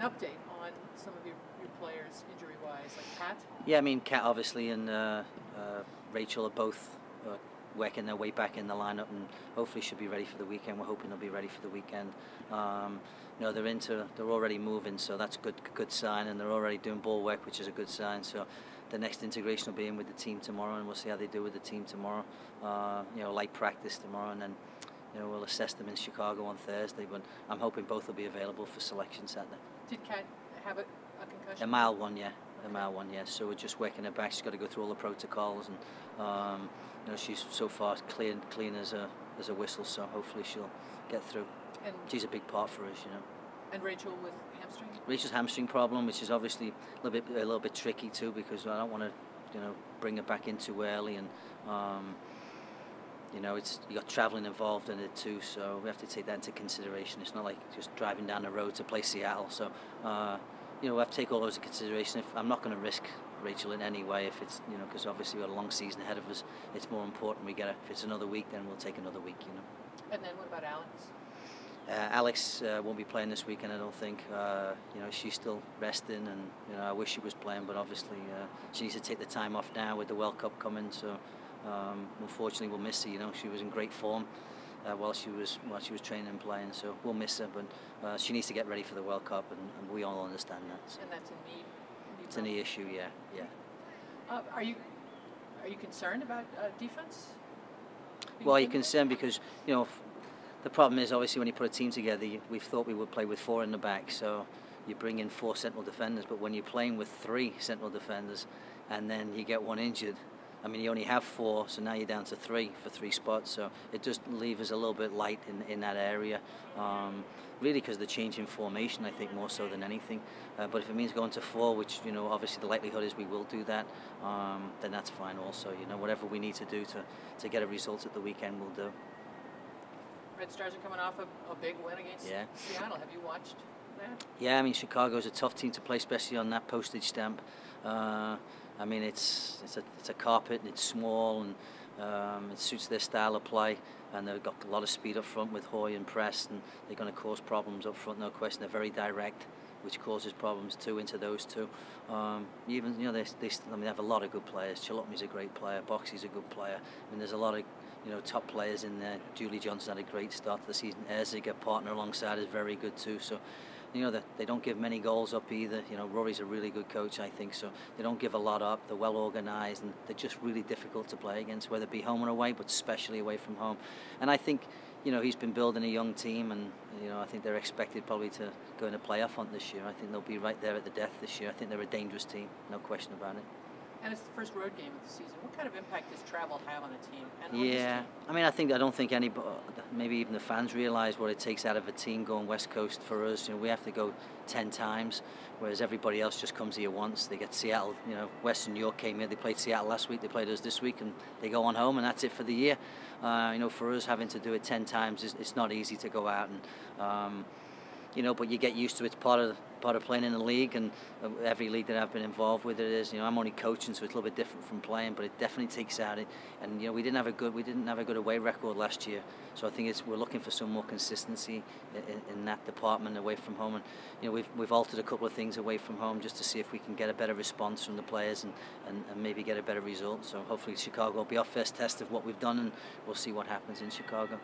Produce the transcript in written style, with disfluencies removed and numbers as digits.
an update on some of your players injury-wise, like Kat? Yeah, I mean, Kat obviously and Rachel are both working their way back in the lineup, and hopefully should be ready for the weekend. We're hoping they'll be ready for the weekend. You know, they're already moving, so that's a good sign, and they're already doing ball work, which is a good sign. So the next integration will be in with the team tomorrow, and we'll see how they do with the team tomorrow. You know, light practice tomorrow, and then we'll assess them in Chicago on Thursday. But I'm hoping both will be available for selection Saturday. Did Kat have a concussion? A mild one, yeah. Okay. A mild one, yeah. So we're just working her back. She's got to go through all the protocols, and you know, she's so far clean as a whistle. So hopefully she'll get through. And she's a big part for us, you know. And Rachel with hamstring? Rachel's hamstring problem, which is obviously a little bit tricky too, because I don't want to, bring her back in too early, and you got travelling involved in it too, so we have to take that into consideration. It's not like just driving down the road to play Seattle, so we have to take all those into consideration. I'm not going to risk Rachel in any way if it's, because obviously we've got a long season ahead of us. It's more important we get her. If it's another week, then we'll take another week, And then what about Alex? Alex won't be playing this weekend, I don't think. She's still resting, and I wish she was playing, but obviously she needs to take the time off now with the World Cup coming. So unfortunately, we'll miss her. She was in great form while she was training and playing. So we'll miss her, but she needs to get ready for the World Cup, and we all understand that. So. And that's a knee. It's a knee issue, yeah. Are you concerned about defense? Well, you're concerned because the problem is, obviously, when you put a team together, we thought we would play with 4 in the back, so you bring in 4 central defenders, but when you're playing with 3 central defenders and then you get one injured, I mean, you only have 4, so now you're down to 3 for 3 spots, so it just leaves us a little bit light in that area, really because of the change in formation, I think, more so than anything. But if it means going to 4, which, obviously the likelihood is we will do that, then that's fine also. Whatever we need to do to get a result at the weekend, we'll do. Red Stars are coming off a big win against Seattle. Have you watched that? Yeah, I mean, Chicago's a tough team to play, especially on that postage stamp. I mean, it's a carpet, and it's small, and it suits their style of play. And they've got a lot of speed up front with Hoy and Press, and they're going to cause problems up front, no question. They're very direct, which causes problems too into those two. Even they have a lot of good players. Chalotny's a great player. Boxy's a good player. I mean, there's a lot of top players in there. Julie Johnson had a great start to the season. Erzig, a partner alongside, is very good too. So, they don't give many goals up either. Rory's a really good coach, I think. So they don't give a lot up. They're well organised, and they're just really difficult to play against, whether it be home or away, but especially away from home. And I think, he's been building a young team, and I think they're expected probably to go in a playoff hunt this year. I think they'll be right there at the death this year. I think they're a dangerous team, no question about it. And it's the first road game of the season. What kind of impact does travel have on a team? And yeah, I mean, I don't think anybody, maybe even the fans, realise what it takes out of a team going West Coast for us. We have to go 10 times, whereas everybody else just comes here once. They get Seattle, Western New York came here, they played Seattle last week, they played us this week, and they go on home, and that's it for the year. For us, having to do it 10 times, it's not easy to go out, and but you get used to it. It's part of playing in the league, and every league that I've been involved with, it is. I'm only coaching, so it's a little bit different from playing, but it definitely takes out it. And we didn't have a good away record last year, so I think we're looking for some more consistency in that department away from home. And we've altered a couple of things away from home just to see if we can get a better response from the players and maybe get a better result. So hopefully Chicago will be our first test of what we've done, and we'll see what happens in Chicago.